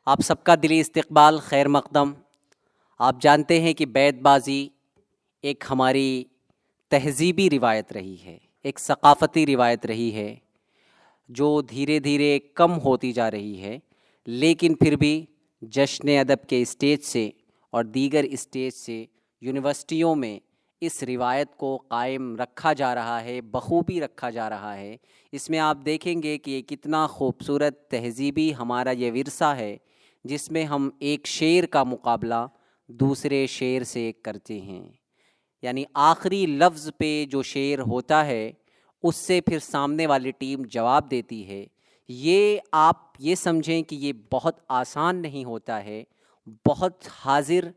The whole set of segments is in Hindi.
आप सबका दिली इस्तकबाल खैर मकदम। आप जानते हैं कि बैतबाज़ी एक हमारी तहज़ीबी रिवायत रही है, एक सक़ाफ़ती रिवायत रही है जो धीरे धीरे कम होती जा रही है, लेकिन फिर भी जश्न अदब के स्टेज से और दीगर स्टेज से यूनिवर्सिटियों में इस रिवायत को कायम रखा जा रहा है, बखूबी रखा जा रहा है। इसमें आप देखेंगे कि ये कितना खूबसूरत तहज़ीबी हमारा ये विरसा है, जिसमें हम एक शेर का मुकाबला दूसरे शेर से करते हैं। यानी आखिरी लफ्ज़ पे जो शेर होता है उससे फिर सामने वाली टीम जवाब देती है। ये आप ये समझें कि ये बहुत आसान नहीं होता है, बहुत हाजिर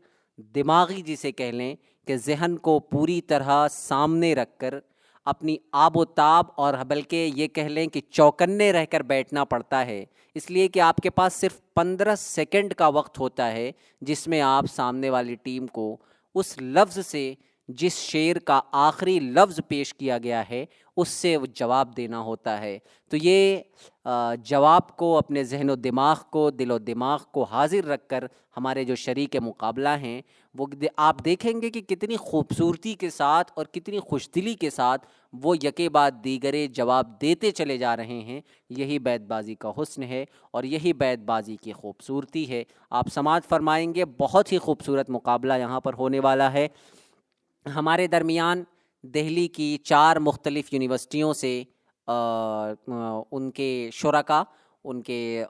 दिमागी जिसे कह लें कि ज़हन को पूरी तरह सामने रख कर अपनी आबोताब और बल्कि ये कह लें कि चौकन्ने रहकर बैठना पड़ता है, इसलिए कि आपके पास सिर्फ 15 सेकंड का वक्त होता है जिसमें आप सामने वाली टीम को उस लफ्ज़ से, जिस शेर का आखिरी लफ्ज़ पेश किया गया है, उससे वो जवाब देना होता है। तो ये जवाब को अपने जहन व दिमाग को, दिलो दिमाग को हाजिर रख कर हमारे जो शरीक मुकाबला हैं वो आप देखेंगे कि कितनी खूबसूरती के साथ और कितनी खुशदिली के साथ वो यके बाद दीगरे जवाब देते चले जा रहे हैं। यही बैतबाज़ी का हुस्न है और यही बैतबाज़ी की खूबसूरती है। आप समाअत फरमाएंगे, बहुत ही खूबसूरत मुकाबला यहाँ पर होने वाला है। हमारे दरमियान दिल्ली की 4 मुख्तलिफ़ यूनिवर्सिटियों से उनके शुरका, उनके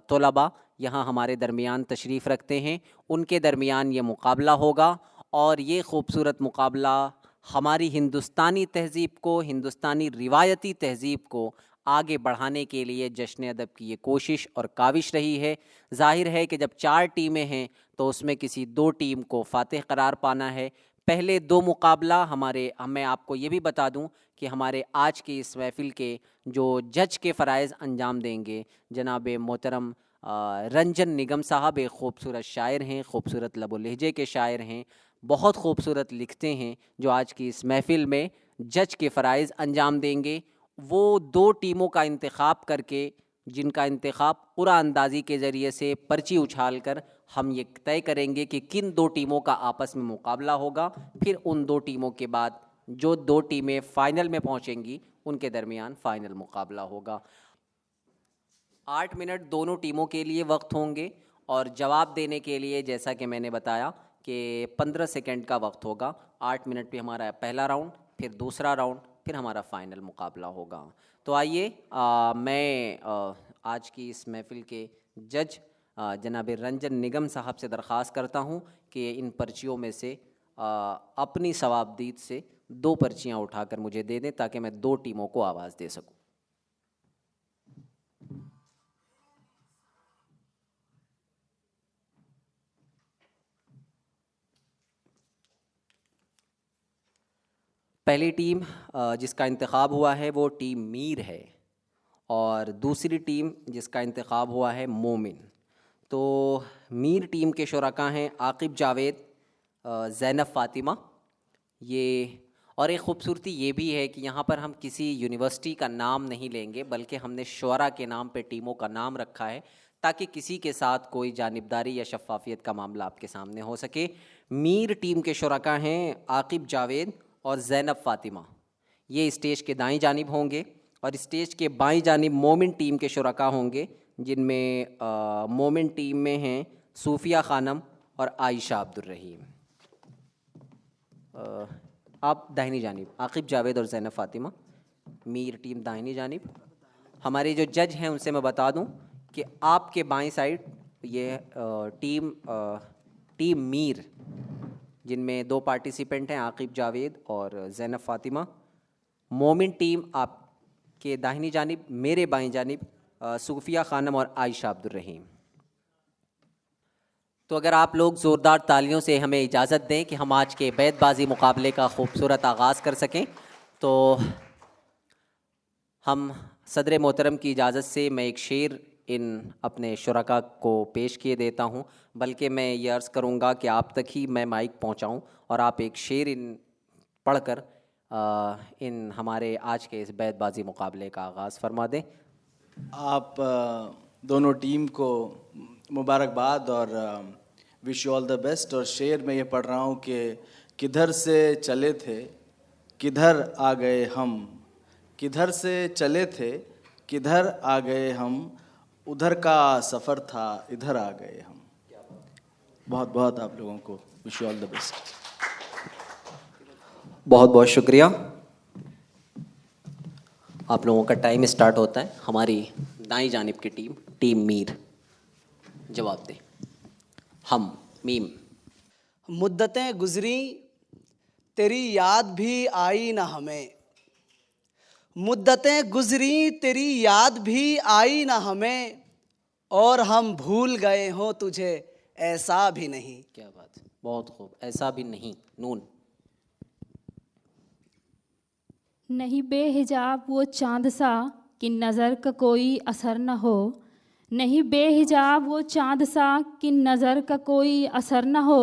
तलबा यहाँ हमारे दरमियान तशरीफ़ रखते हैं। उनके दरमियान ये मुकाबला होगा और ये खूबसूरत मुकाबला हमारी हिंदुस्तानी तहज़ीब को, हिंदुस्तानी रिवायती तहज़ीब को आगे बढ़ाने के लिए जश्न अदब की ये कोशिश और काविश रही है। ज़ाहिर है कि जब 4 टीमें हैं तो उसमें किसी 2 टीम को फ़ातिह करार पाना है। पहले 2 मुकाबला मैं आपको ये भी बता दूं कि हमारे आज की इस महफ़िल के जो जज के फ़राइज़ अंजाम देंगे जनाब मोहतरम रंजन निगम साहब, एक ख़ूबसूरत शायर हैं, ख़ूबसूरत लबो लहजे के शायर हैं, बहुत खूबसूरत लिखते हैं, जो आज की इस महफ़िल में जज के फ़राइज़ अंजाम देंगे। वो 2 टीमों का इंतखाब करके, जिनका इंतखाब क़ुरा अंदाज़ी के ज़रिए से पर्ची उछाल कर हम ये तय करेंगे कि किन 2 टीमों का आपस में मुकाबला होगा। फिर उन 2 टीमों के बाद जो 2 टीमें फ़ाइनल में पहुंचेंगी उनके दरमियान फ़ाइनल मुकाबला होगा। 8 मिनट दोनों टीमों के लिए वक्त होंगे और जवाब देने के लिए जैसा कि मैंने बताया कि 15 सेकंड का वक्त होगा। 8 मिनट पे हमारा पहला राउंड, फिर दूसरा राउंड, फिर हमारा फ़ाइनल मुकाबला होगा। तो आइए मैं आज की इस महफ़िल के जज जनाब रंजन निगम साहब से दरख्वास्त करता हूँ कि इन पर्चियों में से अपनी सवाबदीद से 2 पर्चियाँ उठाकर मुझे दे दें ताकि मैं 2 टीमों को आवाज़ दे सकूँ। पहली टीम जिसका इंतखाब हुआ है वो टीम मीर है और दूसरी टीम जिसका इंतखाब हुआ है मोमिन। तो मीर टीम के शुरका हैं आकिब जावेद, ज़ैनब फ़ातिमा। ये और एक ख़ूबसूरती ये भी है कि यहाँ पर हम किसी यूनिवर्सिटी का नाम नहीं लेंगे, बल्कि हमने शुरा के नाम पे टीमों का नाम रखा है ताकि किसी के साथ कोई जानिबदारी या शफ़ाफ़ियत का मामला आपके सामने हो सके। मीर टीम के शुरका हैं आकिब जावेद और ज़ैनब फ़ातिमा। ये स्टेज के दाईं जानिब होंगे और स्टेज के बाईं जानिब मोमिन टीम के शुरका होंगे, जिनमें मोमिन टीम में हैं सूफिया ख़ानम और आयशा अब्दुर्रहीम। आप दाहिनी जानिब आकिब जावेद और ज़ैनब फ़ातिमा, मीर टीम दाहिनी जानिब। हमारे जो जज हैं उनसे मैं बता दूं कि आपके बाईं साइड ये टीम मीर, जिनमें 2 पार्टिसिपेंट हैं आकिब जावेद और ज़ैनब फ़ातिमा। मोमिन टीम आपके दाहिनी जानिब, मेरे बाईं जानिब सूफिया ख़ानम और आयशा अब्दुर्रहीम। तो अगर आप लोग ज़ोरदार तालियों से हमें इजाज़त दें कि हम आज के बैतबाज़ी मुकाबले का खूबसूरत आगाज़ कर सकें, तो हम सदर मोहतरम की इजाज़त से मैं एक शेर इन अपने शुरका को पेश किए देता हूँ। बल्कि मैं ये अर्ज़ करूँगा कि आप तक ही मैं माइक पहुँचाऊँ और आप एक शेर इन पढ़कर इन हमारे आज के इस बैतबाज़ी मुकाबले का आगाज़ फरमा दें। आप दोनों टीम को मुबारकबाद और wish you all the best. और शेर में ये पढ़ रहा हूँ कि किधर से चले थे किधर आ गए हम, किधर से चले थे किधर आ गए हम, उधर का सफ़र था इधर आ गए हम। बहुत बहुत आप लोगों को wish you all the best. बहुत बहुत शुक्रिया। आप लोगों का टाइम स्टार्ट होता है। हमारी दाईं जानिब की टीम, टीम मीर, जवाब दे। हम मीम। मुद्दतें गुजरी तेरी याद भी आई ना हमें, मुद्दतें गुजरी तेरी याद भी आई ना हमें, और हम भूल गए हों तुझे ऐसा भी नहीं। क्या बात है, बहुत खूब। ऐसा भी नहीं। नून। नहीं बेहिजाब वो चांद सा कि नज़र का कोई असर न हो, नहीं बेहिजाब वो चांद सा कि नज़र का कोई असर न हो,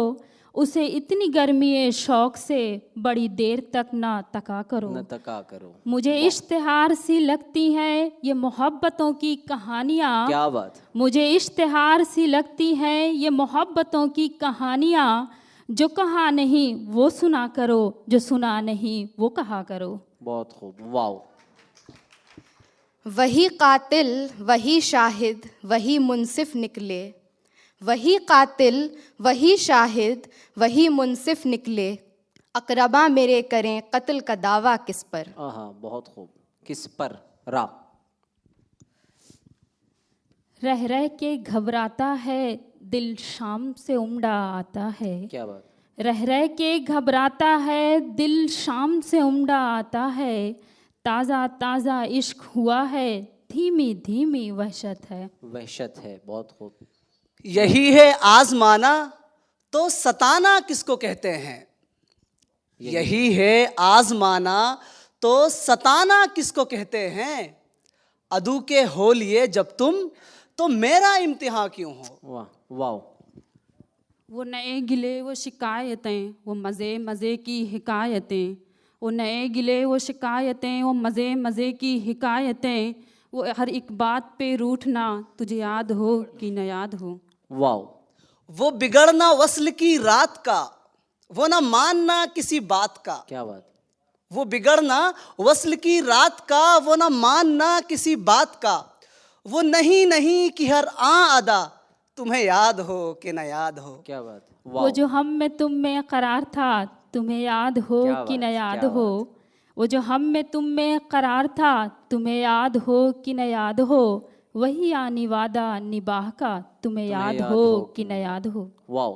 उसे इतनी गर्मी शौक़ से बड़ी देर तक ना तका करो, न तका करो। मुझे इश्तिहार सी लगती हैं ये मोहब्बतों की कहानियाँ, क्या बात। मुझे इश्तिहार सी लगती हैं ये मोहब्बतों की कहानियाँ, जो कहा नहीं वो सुना करो, जो सुना नहीं वो कहा करो। बहुत खूब, वाओ। वही कातिल वही शाहिद वही मुनसिफ निकले, वही कातिल वही शाहिद वही मुनसिफ निकले, अकरबा मेरे करें कत्ल का दावा किस पर। हाँ, बहुत खूब। किस पर। रा। रह रह के घबराता है दिल शाम से उमड़ा आता है, क्या बात। रह रह के घबराता है दिल शाम से उमड़ा आता है, ताज़ा ताज़ा इश्क हुआ है धीमी धीमी वहशत है। वहशत है, बहुत खूब। यही है आजमाना तो सताना किसको कहते हैं, यही है आजमाना तो सताना किसको कहते हैं, अदू के हो लिए जब तुम तो मेरा इम्तिहान क्यों हो। वाह, वाओ। वो नए गिले वो शिकायतें वो मज़े मज़े की हिकायतें, वो नए गिले वो शिकायतें वो मज़े मज़े की हिकायतें, वो हर एक बात पे रूठना तुझे याद हो कि न याद हो। वाओ। वो बिगड़ना वस्ल की रात का, वो ना मानना किसी बात का। क्या बात। वो बिगड़ना वस्ल की रात का, वो ना मानना किसी बात का, वो नहीं नहीं कि हर अदा तुम्हें याद हो कि न याद हो। क्या बात। वो जो हम में तुम में करार था तुम्हें याद हो कि न याद हो, वो जो हम में तुम में करार था तुम्हें याद हो कि न याद हो, वही आनी वादा निबाह का तुम्हें याद हो कि न याद हो। वाओ।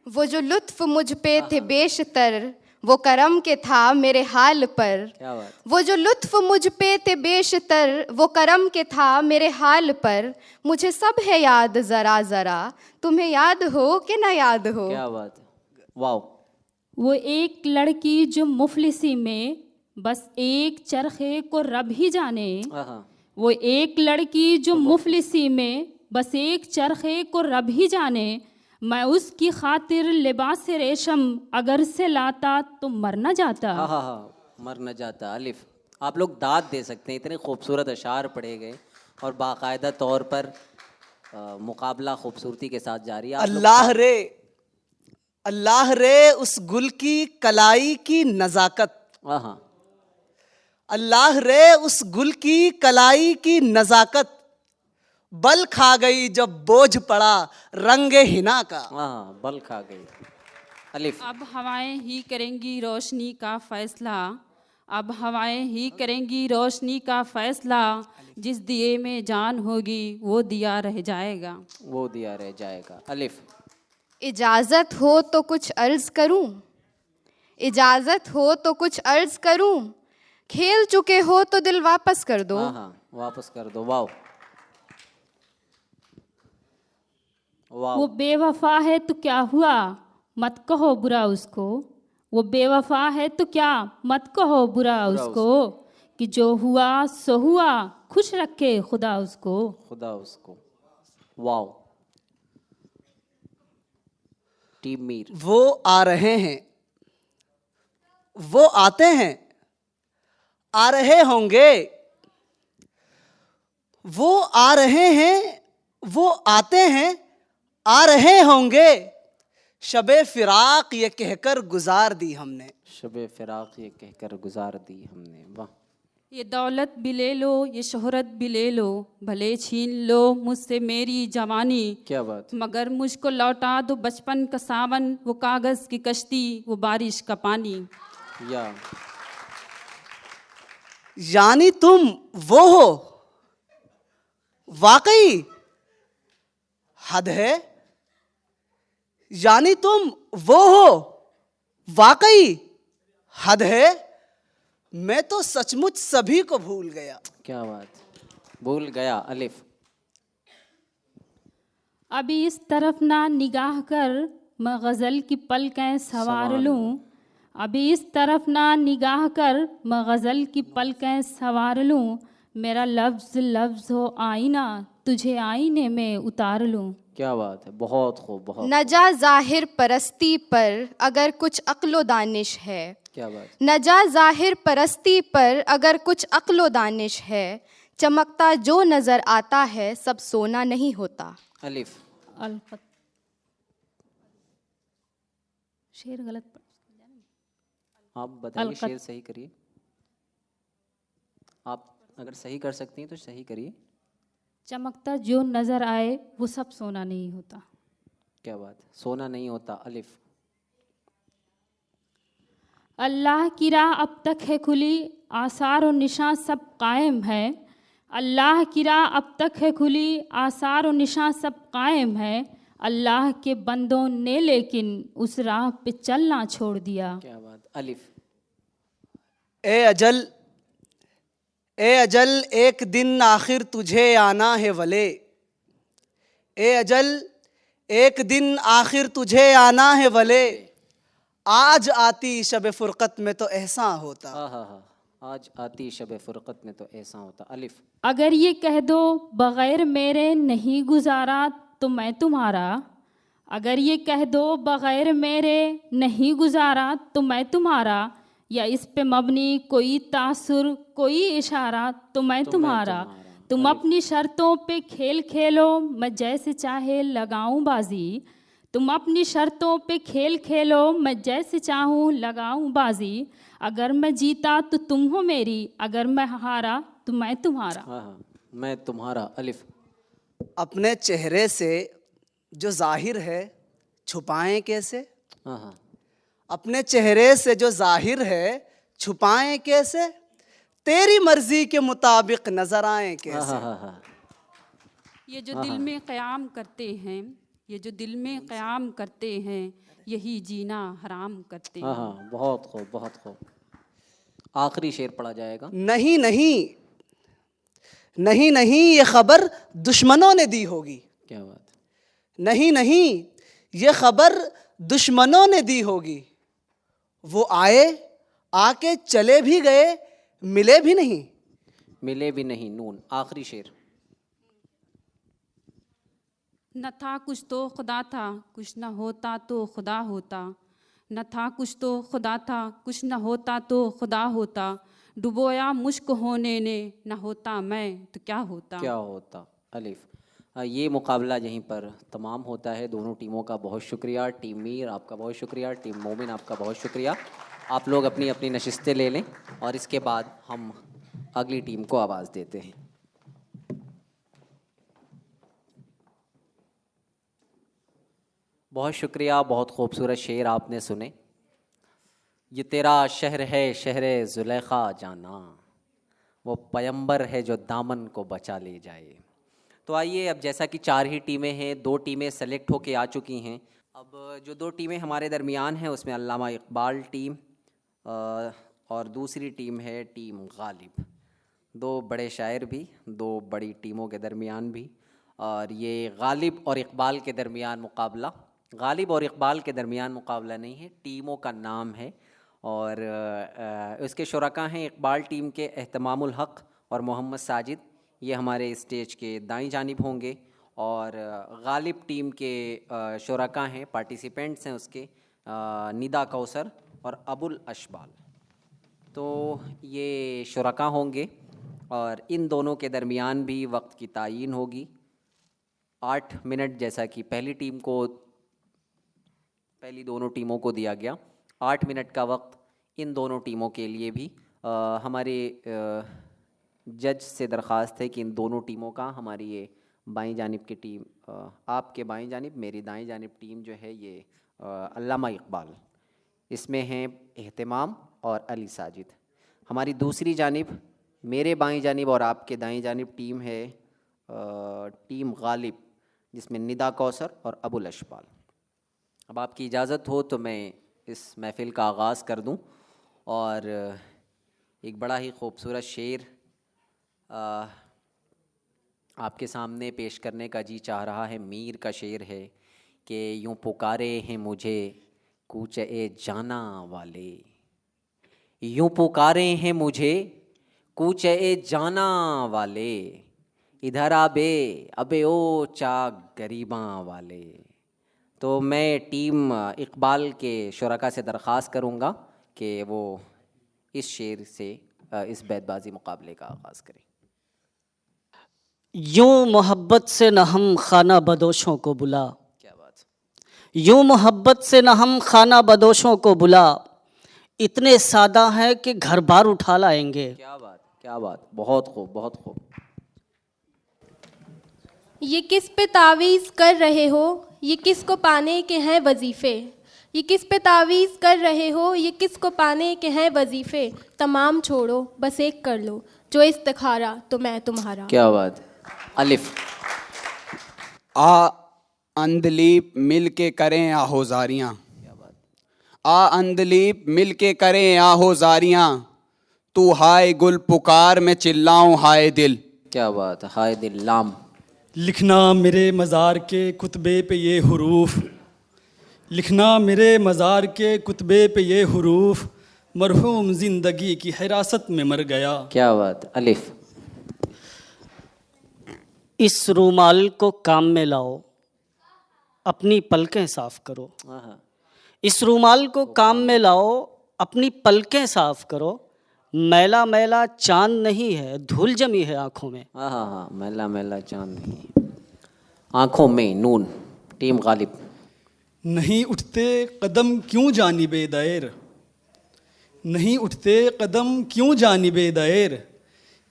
वो जो लुत्फ मुझ पे थे बेशतर वो करम के था मेरे हाल पर, क्या बात। वो जो लुत्फ मुझ पे थे बेशतर वो करम के था मेरे हाल पर, मुझे सब है याद ज़रा ज़रा तुम्हें याद हो कि न याद हो। क्या बात। वाओ। वो एक लड़की जो मुफलिसी में बस एक चरखे को रब ही जाने, वो एक लड़की जो मुफलिसी में बस एक चरखे को रब ही जाने, मैं उसकी खातिर लिबास रेशम अगर से लाता तो मर न जाता। हाँ, मर न जाता। अलिफ। आप लोग दाद दे सकते हैं, इतने खूबसूरत अशार पढ़े गए और बाकायदा तौर पर मुकाबला खूबसूरती के साथ जारी है। अल्लाह रे, अल्लाह रे उस गुल की कलाई की नज़ाकत, हाँ, अल्लाह रे उस गुल की कलाई की नज़ाकत, बल खा गई जब बोझ पड़ा रंगे हिना का। हाँ, बल खा गई। अलिफ। अब हवाएं ही करेंगी रोशनी का फैसला, अब हवाएं ही करेंगी रोशनी का फैसला, जिस दिए में जान होगी वो दिया रह जाएगा, वो दिया रह जाएगा। अलिफ। इजाज़त हो तो कुछ अर्ज़ करूं, इजाज़त हो तो कुछ अर्ज़ करूं, खेल चुके हो तो दिल वापस कर दो। हाँ, वापस कर दो। वाओ। वो बेवफा है तो क्या हुआ मत कहो बुरा उसको, वो बेवफा है तो क्या मत कहो बुरा उसको, कि जो हुआ सो हुआ खुश रखे खुदा उसको, खुदा उसको। वाओ। टीम मीर। वो आ रहे हैं, वो आते हैं, आ रहे होंगे, वो आ रहे हैं, वो आते हैं, आ रहे होंगे, शबे फिराक ये कहकर गुजार दी हमने। शबे फिराक ये कहकर गुजार दी हमने। वाह। ये दौलत भी ले लो, ये शोहरत भी ले लो, भले छीन लो मुझसे मेरी जवानी, क्या बात। मगर मुझको लौटा दो बचपन का सावन, वो कागज़ की कश्ती, वो बारिश का पानी। या यानी तुम वो हो, वाकई हद है। यानी तुम वो हो, वाकई हद है। मैं तो सचमुच सभी को भूल गया। क्या बात। भूल गया। अलिफ। अभी इस तरफ ना निगाह कर, मैं गज़ल की पलकें सवार लूं। अभी इस तरफ ना निगाह कर, मैं गज़ल की पलकें सवार लूं। मेरा लफ्ज़ लफ्ज़ हो आईना, तुझे आईने में उतार लूं। क्या बात है। बहुत खूब। बहुत। न जा ज़ाहिर परस्ती पर अगर कुछ अक्लो दानिश है। क्या बात। न जा ज़ाहिर परस्ती पर अगर कुछ अक्लो दानिश है, चमकता जो नज़र आता है सब सोना नहीं होता। अलिफ। अलक़त। शेर गलत पढ़। आप बताइए, अलक़त। शेर सही करिए। आप अगर सही कर सकती हैं तो सही करिए। चमकता जो नज़र आए वो सब सोना नहीं होता। क्या बात। सोना नहीं होता। अलिफ। अल्लाह की राह अब तक है खुली, आसार और निशान सब कायम है। अल्लाह की राह अब तक है खुली, आसार और निशान सब कायम है। अल्लाह के बंदों ने लेकिन उस राह पे चलना छोड़ दिया। क्या बात। अलिफ। ए अजल, ए अजल एक दिन आखिर तुझे आना है वले। ए अजल एक दिन आखिर तुझे आना है वले। आज आती शब फुरकत में तो ऐसा होता। हाँ। आज आती शब फुरकत में तो ऐसा होता। अलिफ। अगर ये कह दो बग़ैर मेरे नहीं गुजारा तो मैं तुम्हारा। अगर ये कह दो बग़ैर मेरे नहीं गुजारा तो मैं तुम्हारा, या इस पे मबनी कोई तासुर कोई इशारा तो मैं तुम्हारा। तुम अपनी शर्तों पे खेल खेलो, मैं जैसे चाहे लगाऊं बाजी। तुम अपनी शर्तों पे खेल खेलो, मैं जैसे चाहूँ लगाऊं बाजी। अगर मैं जीता तो तुम हो मेरी, अगर मैं हारा तो मैं तुम्हारा। हाँ। मैं तुम्हारा। अलिफ। अपने चेहरे से जो जाहिर है छुपाएं कैसे। हाँ। अपने चेहरे से जो जाहिर है छुपाएं कैसे। तेरी मर्जी के मुताबिक नजर आए कैसे। हाँ। ये जो दिल में क़याम करते हैं, ये जो दिल में क़याम करते हैं, यही जीना हराम करते हैं। हाँ। बहुत खूब। बहुत खूब। आखिरी शेर पढ़ा जाएगा। नहीं नहीं, नहीं नहीं ये खबर दुश्मनों ने दी होगी। क्या बात। नहीं नहीं ये खबर दुश्मनों ने दी होगी। वो आए, आके चले भी गए, मिले भी नहीं। मिले भी नहीं। नून। आखिरी शेर। न था कुछ तो खुदा था, कुछ न होता तो खुदा होता। न था कुछ तो खुदा था, कुछ न होता तो खुदा होता। डुबोया मुश्क होने ने, न होता मैं तो क्या होता। क्या होता। अलिफ। ये मुकाबला यहीं पर तमाम होता है। दोनों टीमों का बहुत शुक्रिया। टीम मीर आपका बहुत शुक्रिया, टीम मोमिन आपका बहुत शुक्रिया। आप लोग अपनी अपनी नशिस्तें ले लें और इसके बाद हम अगली टीम को आवाज़ देते हैं। बहुत शुक्रिया। बहुत खूबसूरत शेर आपने सुने। ये तेरा शहर है शहर जुलेखा जाना, वो पैगंबर है जो दामन को बचा ले जाए। तो आइए, अब जैसा कि 4 ही टीमें हैं, 2 टीमें सेलेक्ट होके आ चुकी हैं। अब जो 2 टीमें हमारे दरमियान हैं उसमें अल्लामा इकबाल टीम और दूसरी टीम है टीम गालिब। 2 बड़े शायर भी, 2 बड़ी टीमों के दरमियान भी। और ये गालिब और इकबाल के दरमियान मुकाबला, गालिब और इकबाल के दरमियान मुकाबला नहीं है, टीमों का नाम है। और इसके शुरका हैं इकबाल टीम के एहतमामुल हक़ और मोहम्मद साजिद, ये हमारे स्टेज के दाईं जानिब होंगे। और गालिब टीम के शुरका हैं, पार्टिसिपेंट्स हैं उसके, निदा कौसर और अबुल अशबाल। तो ये शुरका होंगे और इन दोनों के दरमियान भी वक्त की तायीन होगी। 8 मिनट जैसा कि पहली दोनों टीमों को दिया गया, 8 मिनट का वक्त इन दोनों टीमों के लिए भी। हमारे जज से दरख्वास्त है कि इन दोनों टीमों का, हमारी ये बाईं जानिब की टीम, आपके बाईं जानिब, मेरी दाईं जानिब टीम जो है ये अल्लामा इकबाल, इसमें हैं एहतिमाम और अली साजिद। हमारी दूसरी जानिब, मेरे बाईं जानिब और आपके दाईं जानिब टीम है टीम गालिब, जिसमें निदा कौसर और अबुल अशबाल। अब आपकी इजाज़त हो तो मैं इस महफ़िल का आगाज़ कर दूं और एक बड़ा ही खूबसूरत शेर आपके सामने पेश करने का जी चाह रहा है। मीर का शेर है कि यूं पुकारे हैं मुझे कूच ए जाना वाले, यूं पुकारे हैं मुझे कूच ए जाना वाले, इधर आबे अबे ओ चा गरीबां वाले। तो मैं टीम इकबाल के शुरका से दरख्वास्त करूँगा कि वो इस शेर से इस बैतबाजी मुकाबले का आगाज़ करें। यूं मोहब्बत से न हम खाना बदोशों को बुला, क्या बात। यूं मोहब्बत से न हम खाना बदोशों को बुला, इतने सादा हैं कि घर बार उठा लाएंगे। क्या बात, क्या बात, बहुत खूब, बहुत खूब। ये किस पे तावीज़ कर रहे हो, ये किस को पाने के हैं वजीफ़े, ये किस पे तावीज़ कर रहे हो, ये किस को पाने के हैं वजीफ़े, तमाम छोड़ो बस एक कर लो, जो इस्तिखारा तो मैं तुम्हारा। क्या बात। अलिफ। आ अंदलीप मिल के करें आहोजारियाँ, आ अंदलीप मिल के करें आहोजारियाँ, तू हाय गुल पुकार मैं चिल्लाऊं हाय दिल। क्या बात, हाय दिल। लाम। लिखना मेरे मज़ार के कुतबे पे ये हुरूफ, लिखना मेरे मज़ार के कुतबे पे ये हुरूफ, मरहूम ज़िंदगी की हिरासत में मर गया। क्या बात। अलिफ। इस रूमाल को काम में लाओ, अपनी पलकें साफ करो। इस रूमाल को काम में लाओ, अपनी पलकें साफ करो, मैला मैला चांद नहीं है, धूल जमी है आँखों में। हाँ हाँ हाँ, मैला मैला चांद नहीं आँखों में। नून, टीम गालिब। नहीं उठते कदम क्यों जानिबे दायर, नहीं उठते कदम क्यों जानिबे दायर,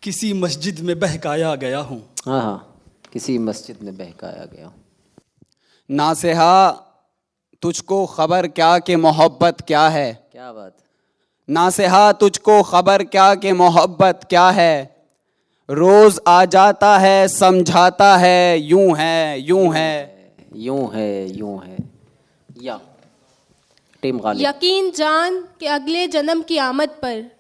किसी मस्जिद में बहकाया गया हूँ। हाँ हाँ, किसी मस्जिद में बहकाया गया हूँ। नासेहा तुझको खबर क्या कि मोहब्बत क्या है, क्या बात। नासेहा तुझको खबर क्या कि मोहब्बत क्या है, रोज़ आ जाता है समझाता है यूं है यूं है। यूं है यूं है। या टीम गालिब। यकीन जान के अगले जन्म की आमद पर,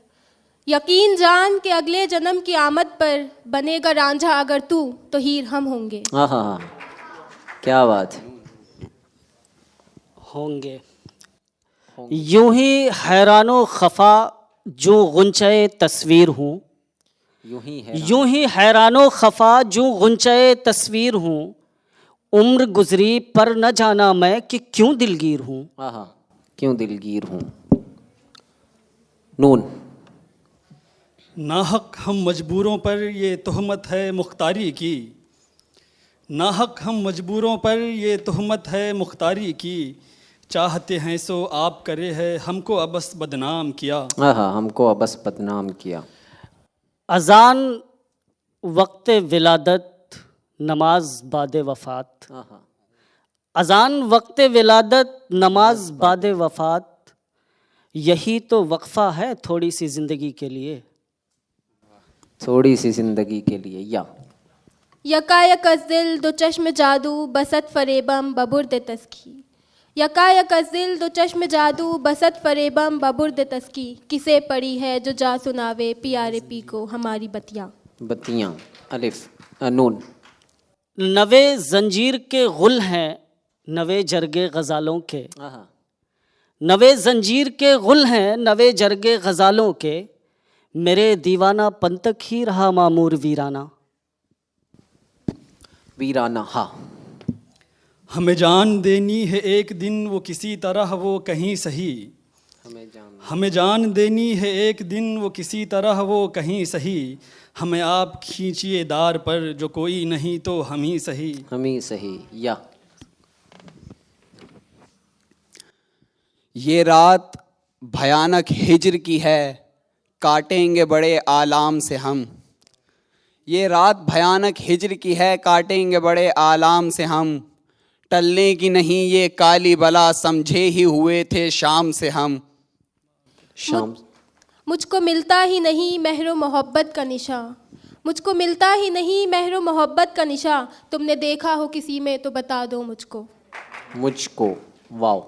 यकीन जान के अगले जन्म की आमद पर, बनेगा रांझा अगर तू तो हीर हम होंगे। हाँ हाँ हाँ, क्या बात। होंगे। यूं ही हैरानो खफा जो गुंचे तस्वीर हूँ, यूं ही है। यूं ही हैरानो खफा जो गुंचे तस्वीर हूँ, उम्र गुजरी पर न जाना मैं कि क्यों दिलगीर हूँ। हाँ हाँ, क्यों दिलगीर हूँ। नून। नाहक हम मजबूरों पर ये तोहमत है मुख्तारी की, नाहक हम मजबूरों पर ये तोहमत है मुख्तारी की, चाहते हैं सो आप करे है हमको अबस बदनाम किया। हाँ हाँ, हमको अबस बदनाम किया। अजान वक्त विलादत नमाज बाद वफ़ात, हाँ हाँ, अजान वक्त विलादत नमाज बाद वफ़ात, यही तो वक्फ़ा है थोड़ी सी ज़िंदगी के लिए। थोड़ी सी ज़िंदगी के लिए। या यकायक अज़ दिल दो चश्म जादू बसत फरेबम बबुर्द तस्की, यकायक अज़ दिल दो चश्म जादू बसत फरेबम बबुर्द तस्की, किसे पड़ी है जो जा सुनावे प्यारे पी को हमारी बतियाँ। बत्तियाँ। अलिफ। नून। नवे जंजीर के गुल हैं नवे जरगे गज़ालों के, हाँ हाँ, नवे जंजीर के गुल हैं नवे जरगे गज़ालों के, मेरे दीवाना पंतक ही रहा मामूर वीराना। वीराना। हाँ, हमें जान देनी है एक दिन वो किसी तरह वो कहीं सही, हमें जान हमें जान देनी है एक दिन वो किसी तरह वो कहीं सही, हमें आप खींचिए दार पर जो कोई नहीं तो हम ही सही। हम ही सही। या ये रात भयानक हिज्र की है, काटेंगे बड़े आलाम से हम। ये रात भयानक हिज्र की है, काटेंगे बड़े आलाम से हम। टलने की नहीं ये काली बला, समझे ही हुए थे शाम से हम। शाम। मुझको मिलता ही नहीं महरो मोहब्बत का निशा, मुझको मिलता ही नहीं महरो मोहब्बत का निशा। तुमने देखा हो किसी में तो बता दो मुझको। मुझको। वाओ।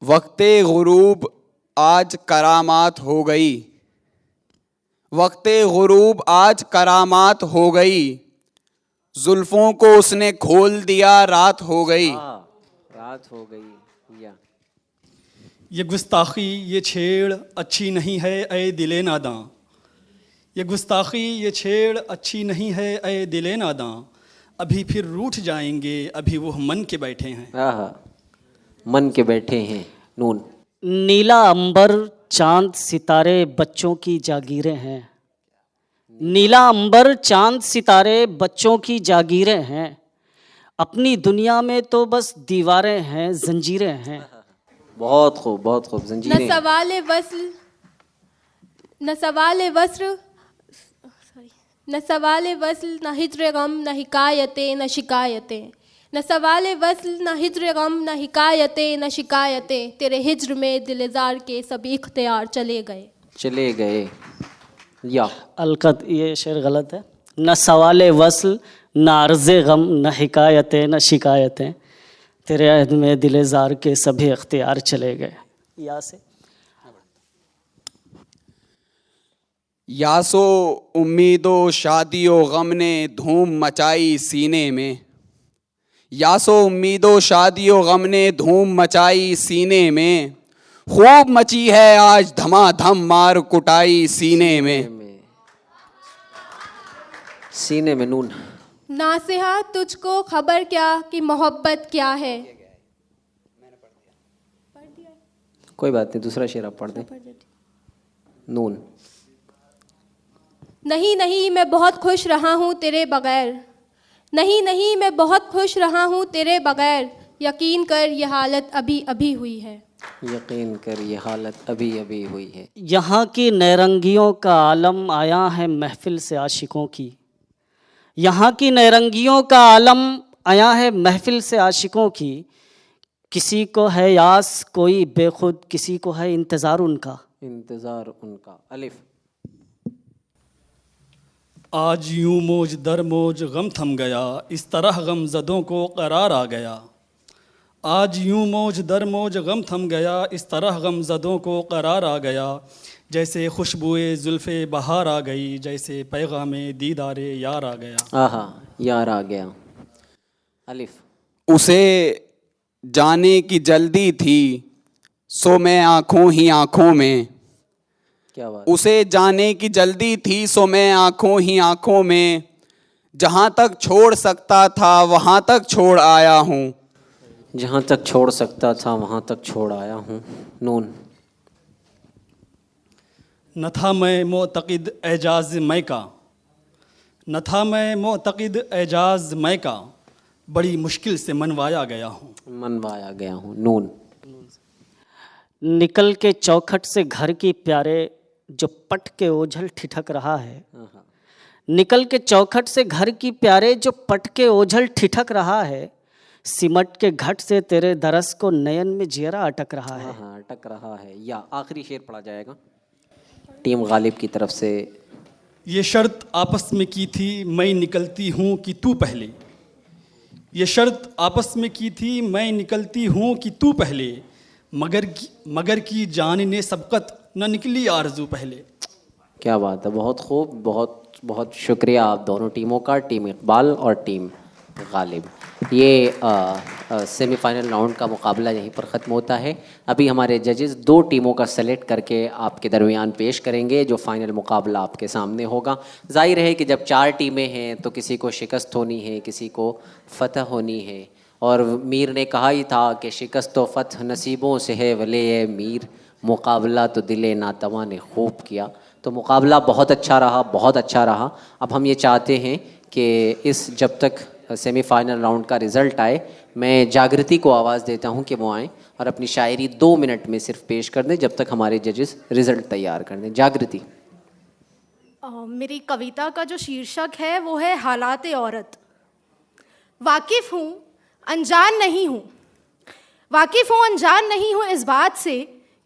वक्ते गुरूब आज करामात हो गई, वक्ते गुरूब आज करामात हो गई। जुल्फों को उसने खोल दिया, रात हो गई। रात हो गई। या ये गुस्ताखी ये छेड़ अच्छी नहीं है ए दिले नादां, ये गुस्ताखी ये छेड़ अच्छी नहीं है ए दिले नादां। अभी फिर रूठ जाएंगे अभी वो मन के बैठे हैं। आहा, मन के बैठे हैं। नून। नीला अंबर चांद सितारे बच्चों की जागीरें हैं, नीला अंबर चांद सितारे बच्चों की जागीरें हैं। अपनी दुनिया में तो बस दीवारें हैं, जंजीरें हैं। बहुत खूब, बहुत खूब। जंजीरें। न सवाल वस्ल, न सवाल वस्ल, न सवाल वस्ल, न हिज्र गम, न हिकायतें न शिकायतें। न सवाल वस्ल, न हिज्र गम, न हिकायतें न शिकायतें। तेरे हिज्र में दिलजार के सभी इख्तियार चले गए। चले गए। या अलकत, ये शेर गलत है। न सवाल वस्ल, न अर्ज़ गम, न हिकायतें न शिकायतें। तेरे अहद में दिल जार के सभी इख्तियार चले गए। या से यासो उम्मीदो शादियो गम ने धूम मचाई सीने में, यासो उम्मीदो शादियो गम ने धूम मचाई सीने में। खूब मची है आज धमाधम मार कुटाई सीने में। सीने में। नून। नासिहा तुझको खबर क्या कि मोहब्बत क्या है। कोई बात नहीं, दूसरा शेर आप पढ़ दें। नून। नहीं नहीं मैं बहुत खुश रहा हूँ तेरे बगैर, नहीं नहीं मैं बहुत खुश रहा हूँ तेरे बगैर। यकीन कर ये हालत अभी अभी हुई है, यकीन कर ये हालत अभी अभी हुई है। यहाँ की नैरंगियों का आलम आया है महफिल से आशिकों की, यहाँ की नैरंगियों का आलम आया है महफिल से आशिकों की। किसी को है यास कोई बेखुद, किसी को है इंतज़ार उनका। इंतज़ार उनका। अलिफ। आज यूं मौज दर मौज गम थम गया, इस तरह गम ज़दों को करार आ गया। आज यूं मौज दर मौज गम थम गया, इस तरह गम ज़दों को करार आ गया। जैसे खुशबुए जुल्फ़े बहार आ गई, जैसे पैगामे दीदारे यार आ गया। आहा, यार आ गया। अलिफ। उसे जाने की जल्दी थी, सो मैं आँखों ही आँखों में। क्या बात। उसे जाने की जल्दी थी, सो मैं आँखों ही आँखों में। जहाँ तक छोड़ सकता था वहाँ तक छोड़ आया हूँ। जहाँ तक छोड़ सकता था वहाँ तक छोड़ आया हूँ। नून। न था मैं मोतक़िद एजाज़ मैं का, न था मैं मोतक़िद एजाज़ मैं का। बड़ी मुश्किल से मनवाया गया हूँ। मनवाया गया हूँ। नून। निकल के चौखट से घर की प्यारे, जो पट के ओझल ठिठक रहा है। निकल के चौखट से घर की प्यारे, जो पट के ओझल ठिठक रहा है। सिमट के घट से तेरे दरस को नयन में जियरा अटक रहा है। हाँ, अटक रहा है। या आखिरी शेर पढ़ा जाएगा टीम गालिब की तरफ से। ये शर्त आपस में की थी मैं निकलती हूँ कि तू पहले, ये शर्त आपस में की थी मैं निकलती हूँ कि तू पहले। मगर की जान ने सबकत न निकली आरज़ू पहले। क्या बात है, बहुत खूब। बहुत बहुत शुक्रिया आप दोनों टीमों का, टीम इकबाल और टीम गालिब। ये सेमीफाइनल राउंड का मुकाबला यहीं पर ख़त्म होता है। अभी हमारे जजेस दो टीमों का सेलेक्ट करके आपके दरमियान पेश करेंगे, जो फाइनल मुकाबला आपके सामने होगा। जाहिर है कि जब चार टीमें हैं तो किसी को शिकस्त होनी है, किसी को फतह होनी है, और मीर ने कहा ही था कि शिकस्त व फतह नसीबों से है वले ए मीर, मुकाबला तो दिले नातवा ने खूब किया। तो मुकाबला बहुत अच्छा रहा, बहुत अच्छा रहा। अब हम ये चाहते हैं कि इस जब तक सेमीफाइनल राउंड का रिज़ल्ट आए, मैं जागृति को आवाज़ देता हूँ कि वो आएँ और अपनी शायरी 2 मिनट में सिर्फ पेश कर दें जब तक हमारे जजेस रिज़ल्ट तैयार कर दें। जागृति। मेरी कविता का जो शीर्षक है वो है हालात औरत। वाकिफ़ हूँ अनजान नहीं हूँ, वाकिफ़ हूँ अनजान नहीं हूँ इस बात से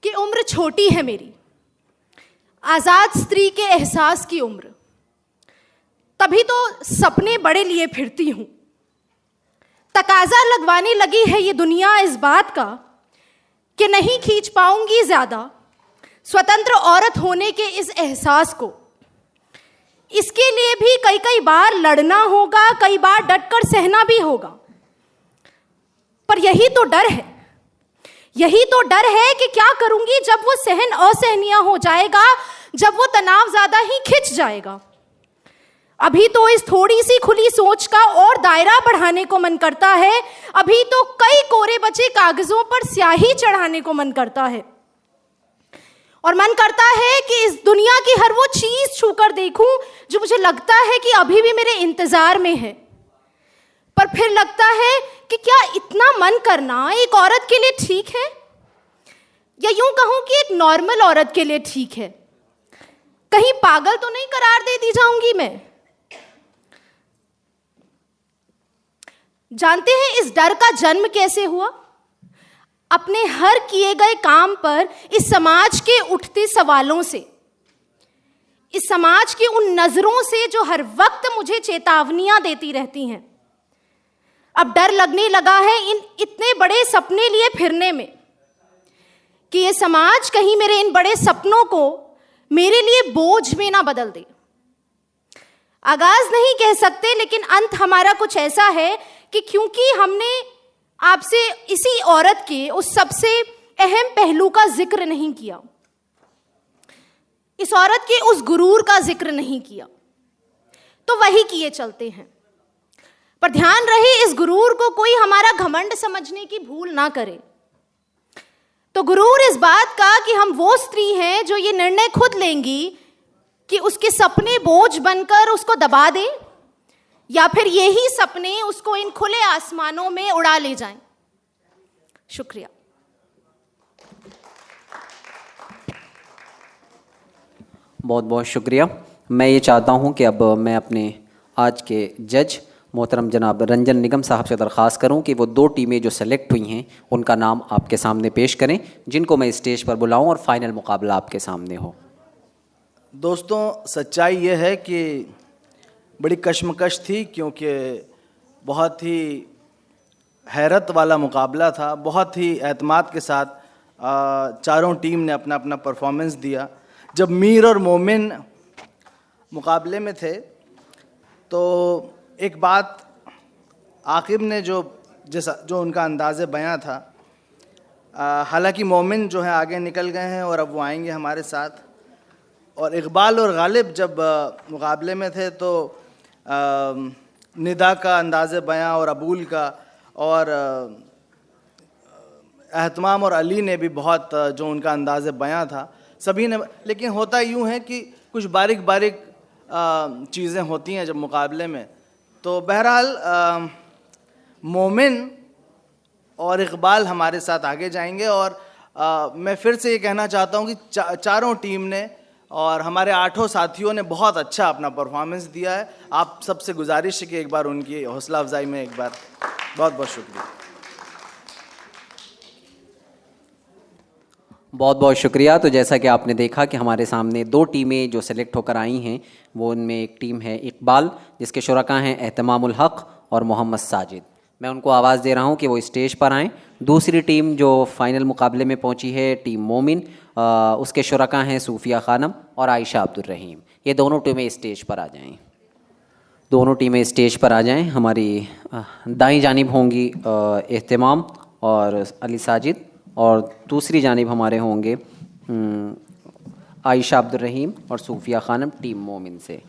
कि उम्र छोटी है मेरी, आज़ाद स्त्री के एहसास की उम्र। तभी तो सपने बड़े लिए फिरती हूँ, तकाजा लगवाने लगी है ये दुनिया इस बात का कि नहीं खींच पाऊंगी ज़्यादा स्वतंत्र औरत होने के इस एहसास को। इसके लिए भी कई कई बार लड़ना होगा, कई बार डटकर सहना भी होगा। पर यही तो डर है, यही तो डर है कि क्या करूंगी जब वो सहन असहनीय हो जाएगा, जब वो तनाव ज़्यादा ही खिंच जाएगा। अभी तो इस थोड़ी सी खुली सोच का और दायरा बढ़ाने को मन करता है, अभी तो कई कोरे बचे कागजों पर स्याही चढ़ाने को मन करता है। और मन करता है कि इस दुनिया की हर वो चीज़ छूकर देखूं जो मुझे लगता है कि अभी भी मेरे इंतज़ार में है। पर फिर लगता है कि क्या इतना मन करना एक औरत के लिए ठीक है, या यूं कहूं कि एक नॉर्मल औरत के लिए ठीक है। कहीं पागल तो नहीं करार दे दी जाऊंगी मैं। जानते हैं इस डर का जन्म कैसे हुआ? अपने हर किए गए काम पर इस समाज के उठते सवालों से, इस समाज की उन नजरों से जो हर वक्त मुझे चेतावनियां देती रहती हैं। अब डर लगने लगा है इन इतने बड़े सपने लिए फिरने में कि ये समाज कहीं मेरे इन बड़े सपनों को मेरे लिए बोझ में ना बदल दे। आगाज नहीं कह सकते, लेकिन अंत हमारा कुछ ऐसा है कि क्योंकि हमने आपसे इसी औरत के उस सबसे अहम पहलू का जिक्र नहीं किया, इस औरत के उस गुरूर का जिक्र नहीं किया, तो वही किए चलते हैं। पर ध्यान रहे इस गुरूर को कोई हमारा घमंड समझने की भूल ना करे। तो गुरूर इस बात का कि हम वो स्त्री हैं जो ये निर्णय खुद लेंगी कि उसके सपने बोझ बनकर उसको दबा दें, या फिर यही सपने उसको इन खुले आसमानों में उड़ा ले जाएं। शुक्रिया। बहुत बहुत शुक्रिया। मैं ये चाहता हूँ कि अब मैं अपने आज के जज मोहतरम जनाब रंजन निगम साहब से दरख्वास्त करूं कि वो 2 टीमें जो सेलेक्ट हुई हैं उनका नाम आपके सामने पेश करें, जिनको मैं स्टेज पर बुलाऊं और फाइनल मुकाबला आपके सामने हो। दोस्तों, सच्चाई ये है कि बड़ी कश्मकश थी, क्योंकि बहुत ही हैरत वाला मुकाबला था। बहुत ही एतमाद के साथ चारों टीम ने अपना अपना परफॉर्मेंस दिया। जब मीर और मोमिन मुकाबले में थे तो एक बात आकिब ने जो उनका अंदाज़े बयां था, हालांकि मोमिन जो है आगे निकल गए हैं और अब वो आएंगे हमारे साथ, और इकबाल और गालिब जब मुकाबले में थे तो निदा का अंदाज़े बयां और अबूल का और एहतमाम और अली ने भी बहुत जो उनका अंदाज़े बयां था सभी ने। लेकिन होता यूँ है कि कुछ बारीक बारीक चीज़ें होती हैं जब मुकाबले में। तो बहरहाल मोमिन और इकबाल हमारे साथ आगे जाएंगे, और मैं फिर से ये कहना चाहता हूँ कि चारों टीम ने और हमारे 8 साथियों ने बहुत अच्छा अपना परफॉर्मेंस दिया है। आप सबसे गुजारिश है कि एक बार उनकी हौसला अफजाई में एक बार बहुत बहुत शुक्रिया। बहुत बहुत शुक्रिया। तो जैसा कि आपने देखा कि हमारे सामने 2 टीमें जो सेलेक्ट होकर आई हैं, वो उनमें एक टीम है इकबाल जिसके शुरका हैं एहतमामुल हक और मोहम्मद साजिद। मैं उनको आवाज़ दे रहा हूं कि वो स्टेज पर आएँ। दूसरी टीम जो फाइनल मुकाबले में पहुंची है टीम मोमिन, उसके शुरका हैं सूफिया खानम और आयशा अब्दुल रहीम। ये दोनों टीमें स्टेज पर आ जाएं। दोनों टीमें स्टेज पर आ जाएं। हमारी दाईं जानिब होंगी एहतमाम और अली साजिद, और दूसरी जानिब हमारे होंगे आयशा अब्दुल रहीम और सूफिया खानम टीम मोमिन से।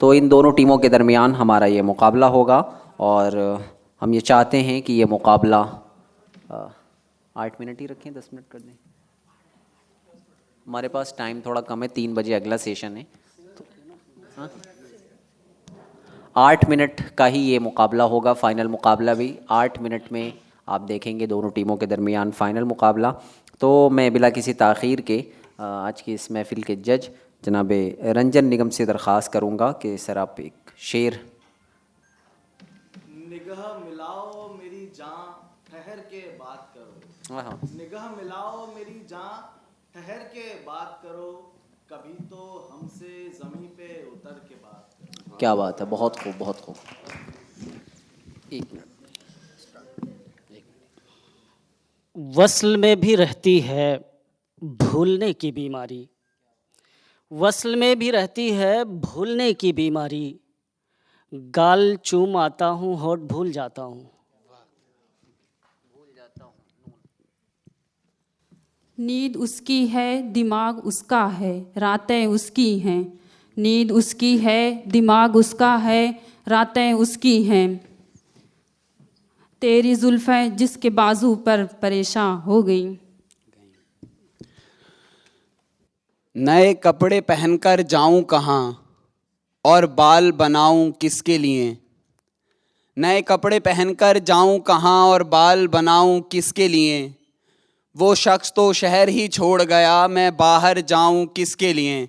तो इन दोनों टीमों के दरमियान हमारा ये मुकाबला होगा, और हम ये चाहते हैं कि ये मुकाबला 8 मिनट ही रखें, 10 मिनट कर दें। हमारे पास टाइम थोड़ा कम है, 3 बजे अगला सेशन है तो 8 मिनट का ही ये मुकाबला होगा। फाइनल मुकाबला भी 8 मिनट में आप देखेंगे, दोनों टीमों के दरमियान फाइनल मुकाबला। तो मैं बिला किसी ताख़ीर के आज की इस महफ़िल के जज जनाब रंजन निगम से दरख्वास्त करूँगा कि सर आप एक शेर। निगाह मिलाओ मेरी जान ठहर के बात करो, निगाह मिलाओ मेरी जान ठहर के बात करो, कभी तो हमसे ज़मीं पे उतर के बात करो। क्या बात है, बहुत खूब, बहुत खूब। एक मिनट। वस्ल में भी रहती है भूलने की बीमारी, वस्ल में भी रहती है भूलने की बीमारी, गाल चूम आता हूँ होठ भूल जाता हूँ। नींद उसकी है दिमाग उसका है, रातें उसकी हैं। नींद उसकी है दिमाग उसका है, रातें उसकी हैं। तेरी जुल्फ़ें जिसके बाजू पर परेशान हो गई। नए कपड़े पहनकर जाऊं कहाँ और बाल बनाऊं किसके लिए, नए कपड़े पहनकर जाऊं कहाँ और बाल बनाऊं किसके लिए, वो शख्स तो शहर ही छोड़ गया, मैं बाहर जाऊं किसके लिए।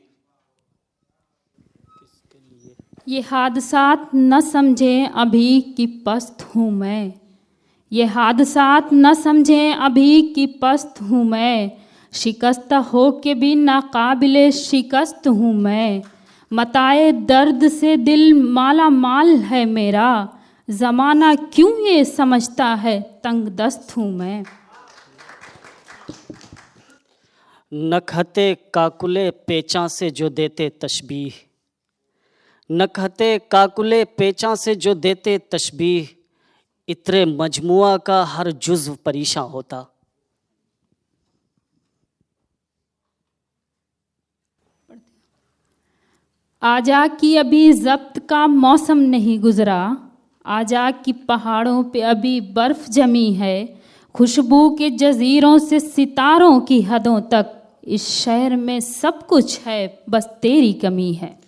ये हादसात न समझें अभी कि पस्त हूँ मैं, ये हादसात न समझें अभी कि पस्त हूँ मैं, शिकस्त हो के भी नाकाबिले शिकस्त हूँ मैं। मताए दर्द से दिल माला माल है मेरा, ज़माना क्यों ये समझता है तंग दस्त हूँ मैं। नखते काकुले पेचा से जो देते तशबीह, नखते काकुले पेचा से जो देते तशबीह, इतरे मजमुआ का हर जुज़्व परेशान होता। आजा की अभी ज़ब्त का मौसम नहीं गुज़रा, आजा की पहाड़ों पे अभी बर्फ़ जमी है, खुशबू के जज़ीरों से सितारों की हदों तक, इस शहर में सब कुछ है बस तेरी कमी है।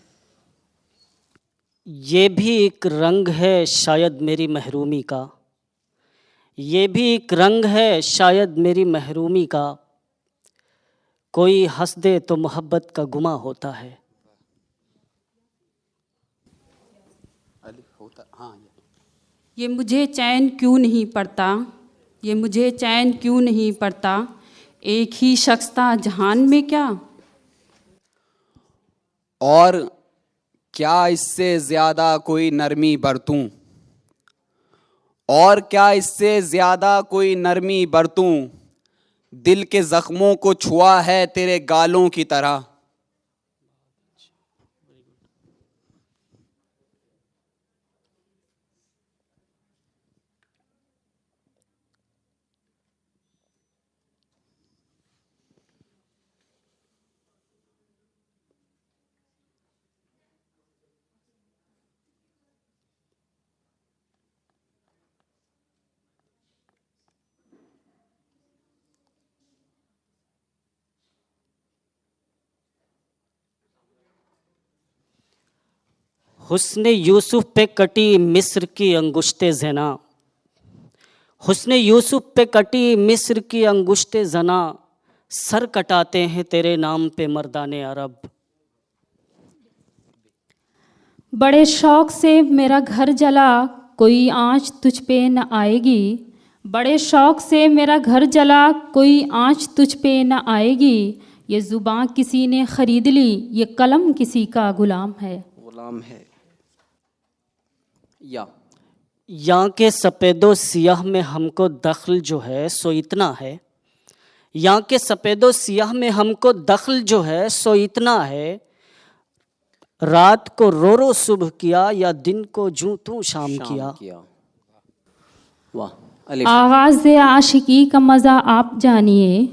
ये भी एक रंग है शायद मेरी महरूमी का, ये भी एक रंग है शायद मेरी महरूमी का, कोई हंस दे तो मोहब्बत का गुमा होता है। ये मुझे चैन क्यों नहीं पड़ता, ये मुझे चैन क्यों नहीं पड़ता, एक ही शख्स था जहान में क्या। और क्या इससे ज़्यादा कोई नरमी बरतूं, और क्या इससे ज़्यादा कोई नरमी बरतूं, दिल के ज़ख्मों को छुआ है तेरे गालों की तरह। हुस्न यूसुफ पे कटी मिस्र की अंगुश्ते ज़ना, हुस्न यूसुफ पे कटी मिस्र की अंगुश्ते ज़ना, सर कटाते हैं तेरे नाम पे मर्दाने अरब। बड़े शौक़ से मेरा घर जला, कोई आँच तुझ पे न आएगी, बड़े शौक़ से मेरा घर जला, कोई आँच तुझ पे न आएगी, ये ज़ुबान किसी ने ख़रीद ली, ये कलम किसी का ग़ुलाम है। ग़ुलाम है। यहाँ के सफ़ेदो सियाह में हमको दखल जो है सो इतना है, यहाँ के सफ़ेदो सियाह में हमको दखल जो है सो इतना है, रात को रो रो सुबह किया या दिन को जूं तू शाम किया। वाह। आगाज़ आशिकी का मज़ा आप जानिए,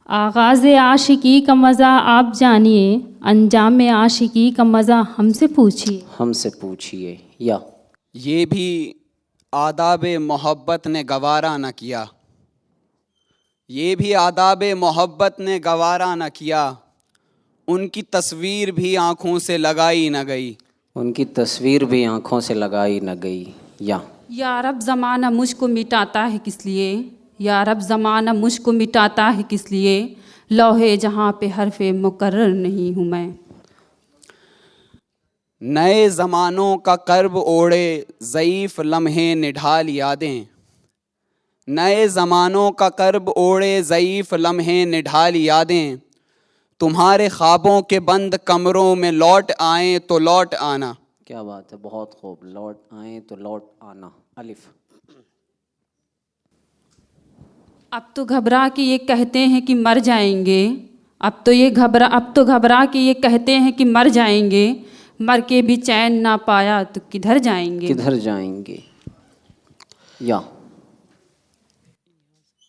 आगाज़ आशिकी का मज़ा आप जानिए, अंजाम आशिकी का मज़ा हमसे पूछिए। हमसे पूछिए। ये भी आदाब मोहब्बत ने गवारा न किया, ये भी आदाब मोहब्बत ने गवारा न किया, उनकी तस्वीर भी आँखों से लगाई न गई, उनकी तस्वीर भी आँखों से लगाई न गई। या रब ज़माना मुझको मिटाता है किस लिए, या रब ज़माना मुझको मिटाता है किस लिए, लौहे जहाँ पे हरफ़े मुकर्रर नहीं हूँ मैं। नए ज़मानों का कर्ब ओढ़े ज़ईफ़ लम्हे निढाल यादें, नए ज़मानों का कर्ब ओढ़े ज़ईफ़ लम्हे निढाल यादें, तुम्हारे ख्वाबों के बंद कमरों में लौट आएँ तो लौट आना। क्या बात है, बहुत खूब। लौट आए तो लौट आना। अलिफ। अब तो घबरा के ये कहते हैं कि मर जाएंगे, अब तो घबरा के ये कहते हैं कि मर जाएंगे, मर के भी चैन ना पाया तो किधर जाएंगे, किधर जाएंगे।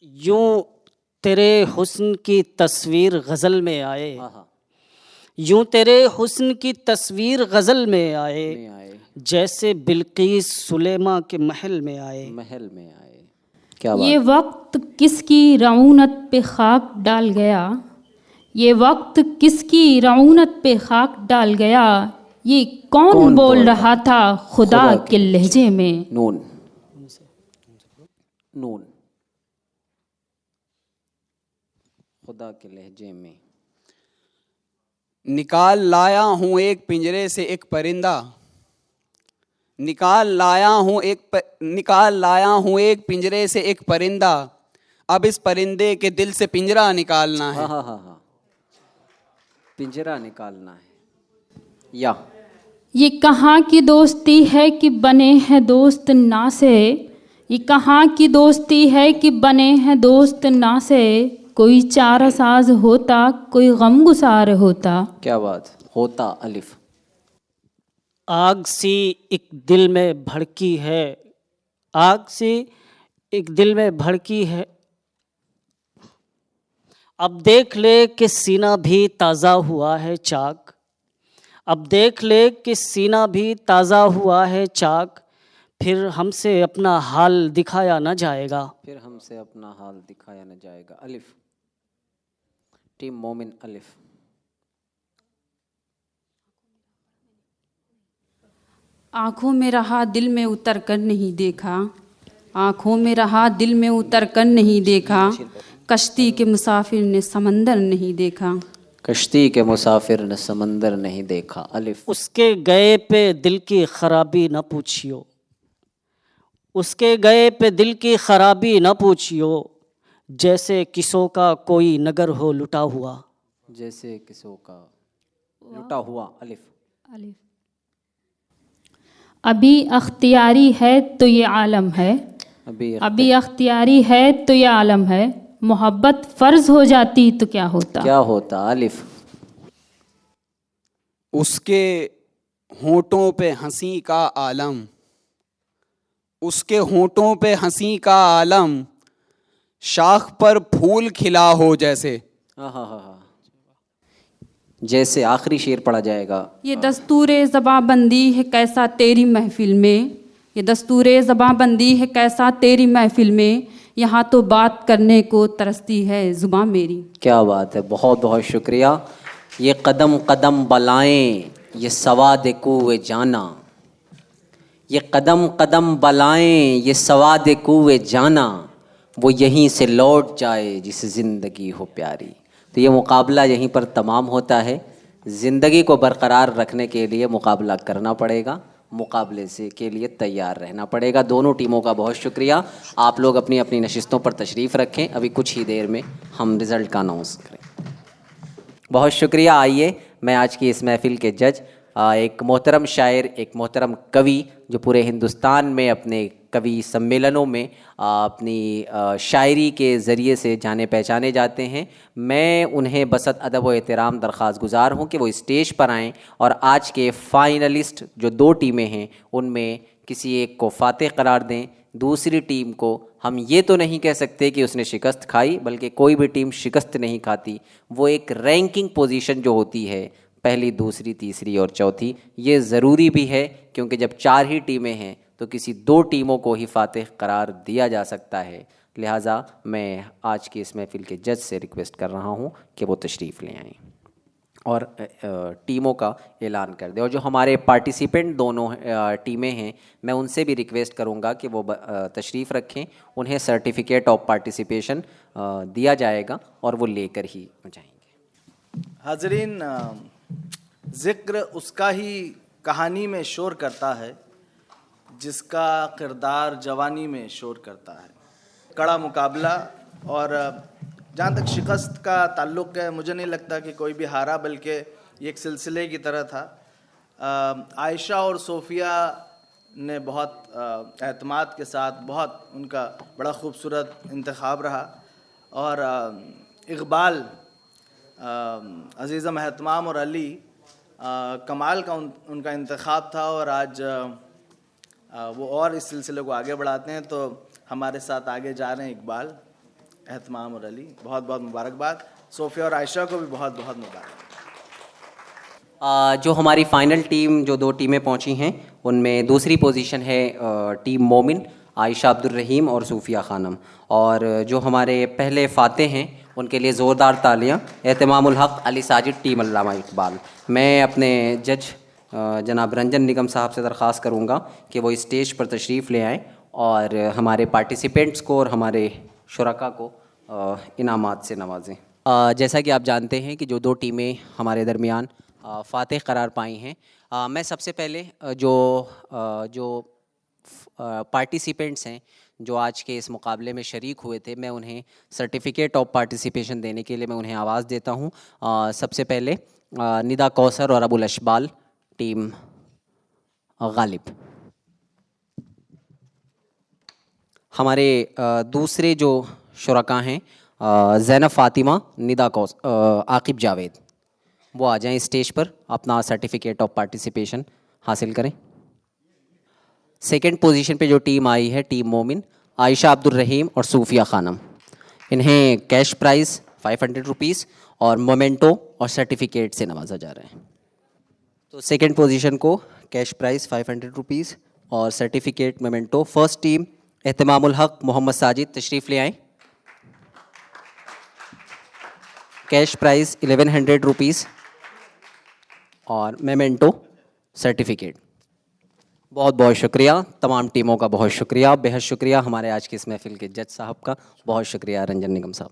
यूं तेरे हुस्न की तस्वीर गज़ल में आए, यूं तेरे हुस्न की तस्वीर गज़ल में आए, जैसे बिल्कीस सुलेमा के महल में आए, महल में आए। क्या बात। ये वक्त किसकी रऊनत पे खाक डाल गया, ये वक्त किसकी रऊनत पे खाक डाल गया, ये कौन बोल रहा था खुदा के लहजे में। नून, नून, खुदा के लहजे में। निकाल लाया हूँ एक पिंजरे से एक परिंदा, निकाल लाया हूँ एक पिंजरे से एक परिंदा, अब इस परिंदे के दिल से पिंजरा निकालना है। हाँ, पिंजरा निकालना है। ये कहाँ की दोस्ती है कि बने हैं दोस्त ना से, ये कहाँ की दोस्ती है कि बने हैं दोस्त ना से, कोई चारा साज होता कोई गम गुसार होता। क्या बात होता। अलिफ। आग सी एक दिल में भड़की है, आग सी एक दिल में भड़की है, अब देख ले कि सीना भी ताज़ा हुआ है चाक, अब देख ले कि सीना भी ताज़ा हुआ है चाक, फिर हमसे अपना हाल दिखाया न जाएगा, फिर हमसे अपना हाल दिखाया न जाएगा। अलिफ। टीम मोमिन। अलिफ। आँखों में रहा दिल में उतर कर नहीं देखा, आँखों में रहा दिल में उतर कर नहीं देखा, कश्ती के मुसाफिर ने समंदर नहीं देखा, कश्ती के मुसाफिर ने समंदर नहीं देखा। अलिफ। उसके गए पे दिल की खराबी न पूछियो, उसके गए पे दिल की खराबी न पूछियो, जैसे किसों का कोई नगर हो लुटा हुआ, जैसे किसों का लुटा हुआ। अलिफ। अलिफ। अभी अख्तियारी है तो ये आलम है, अभी अख्तियारी है तो ये आलम है, मोहब्बत फ़र्ज हो जाती तो क्या होता, क्या होता। अलिफ। उसके होंठों पे हंसी का आलम, उसके होंठों पे हंसी का आलम, शाख पर फूल खिला हो जैसे। हाँ, जैसे आखिरी शेर पढ़ा जाएगा। ये दस्तूरे ज़बाबंदी है कैसा तेरी महफिल में, ये दस्तूरे ज़बाबंदी है कैसा तेरी महफिल में, यहाँ तो बात करने को तरसती है ज़ुबान मेरी। क्या बात है, बहुत बहुत शुक्रिया। ये कदम कदम बलाएं ये सवाद कुए जाना, ये कदम कदम बलाएं ये सवाद कुए जाना, वो यहीं से लौट जाए जिसे ज़िंदगी हो प्यारी। तो ये मुकाबला यहीं पर तमाम होता है। ज़िंदगी को बरकरार रखने के लिए मुकाबला करना पड़ेगा, मुकाबले से के लिए तैयार रहना पड़ेगा। दोनों टीमों का बहुत शुक्रिया। आप लोग अपनी अपनी नशिस्तों पर तशरीफ़ रखें, अभी कुछ ही देर में हम रिज़ल्ट का अनाउंस करें। बहुत शुक्रिया। आइए मैं आज की इस महफ़िल के जज, एक मोहतरम शायर, एक मोहतरम कवि जो पूरे हिंदुस्तान में अपने कवि सम्मेलनों में अपनी शायरी के ज़रिए से जाने पहचाने जाते हैं, मैं उन्हें बसत अदब व एहतराम दरख्वास्त गुज़ार हूँ कि वो स्टेज पर आएँ और आज के फ़ाइनलिस्ट जो 2 टीमें हैं उनमें किसी एक को फ़ातेह करार दें। दूसरी टीम को हम ये तो नहीं कह सकते कि उसने शिकस्त खाई, बल्कि कोई भी टीम शिकस्त नहीं खाती, वो एक रैंकिंग पोजीशन जो होती है पहली, दूसरी, तीसरी और चौथी, ये ज़रूरी भी है क्योंकि जब 4 ही टीमें हैं तो किसी 2 टीमों को ही फातिह करार दिया जा सकता है। लिहाजा मैं आज की इस महफिल के जज से रिक्वेस्ट कर रहा हूँ कि वो तशरीफ़ ले आएँ और टीमों का ऐलान कर दें। और जो हमारे पार्टिसिपेंट दोनों टीमें हैं, मैं उनसे भी रिक्वेस्ट करूंगा कि वो तशरीफ़ रखें। उन्हें सर्टिफिकेट ऑफ पार्टिसिपेशन दिया जाएगा और वो लेकर ही जाएंगे। हाज़रीन, ज़िक्र उसका ही कहानी में शोर करता है जिसका किरदार जवानी में शोर करता है। कड़ा मुकाबला, और जहाँ तक शिकस्त का ताल्लुक़ है, मुझे नहीं लगता कि कोई भी हारा, बल्कि ये एक सिलसिले की तरह था। आयशा और सोफ़िया ने बहुत एतमाद के साथ, बहुत उनका बड़ा खूबसूरत इंतखाब रहा, और इक़बाल, अज़ीज़म एहतमाम और अली कमाल का उनका इंतखाब था। और आज वो और इस सिलसिले को आगे बढ़ाते हैं। तो हमारे साथ आगे जा रहे हैं इक़बाल, एहतमाम और अली। बहुत बहुत मुबारकबाद। सोफ़िया और आयशा को भी बहुत बहुत मुबारक। जो हमारी फ़ाइनल टीम, जो 2 टीमें पहुंची हैं, उनमें दूसरी पोजीशन है टीम मोमिन, आयशा अब्दुल रहीम और सूफिया खानम। और जो हमारे पहले फ़ाते हैं उनके लिए ज़ोरदार तालियां। एहतमामुल हक़ अली साजिद, टीम अल्लामा इक़बाल। मैं अपने जज जनाब रंजन निगम साहब से दरख्वास्त करूँगा कि वो स्टेज पर तशरीफ़ ले आएँ और हमारे पार्टिसिपेंट्स को और हमारे शुरका को इनामात से नवाजें। जैसा कि आप जानते हैं कि जो 2 टीमें हमारे दरमियान फ़ातिह करार पाई हैं, मैं सबसे पहले जो पार्टिसिपेंट्स हैं जो आज के इस मुकाबले में शरीक हुए थे, मैं उन्हें सर्टिफिकेट ऑफ पार्टिसिपेशन देने के लिए मैं उन्हें आवाज़ देता हूँ। सबसे पहले निदा कौसर और अबुल अशबाल, टीम गालिब। हमारे दूसरे जो शुरका हैं ज़ैनब फ़ातिमा, निदा आकिब जावेद, वो आ जाएं स्टेज पर, अपना सर्टिफिकेट ऑफ पार्टिसिपेशन हासिल करें। सेकंड पोजीशन पे जो टीम आई है, टीम मोमिन, आयशा अब्दुल रहीम और सूफिया खानम। इन्हें कैश प्राइज़ 500 रुपीज़ और मोमेंटो और सर्टिफिकेट से नवाजा जा रहा है। तो सेकंड पोजीशन को कैश प्राइज़ 500 रुपीज़ और सर्टिफिकेट मोमेंटो। फर्स्ट टीम एहतमामुल हक़ मोहम्मद साजिद, तशरीफ़ ले आएँ। कैश प्राइज़ 1100 रुपीज़ और मेमेंटो सर्टिफिकेट। बहुत बहुत शुक्रिया तमाम टीमों का, बहुत शुक्रिया, बेहद शुक्रिया हमारे आज की इस महफिल के जज साहब का, बहुत शुक्रिया रंजन निगम साहब।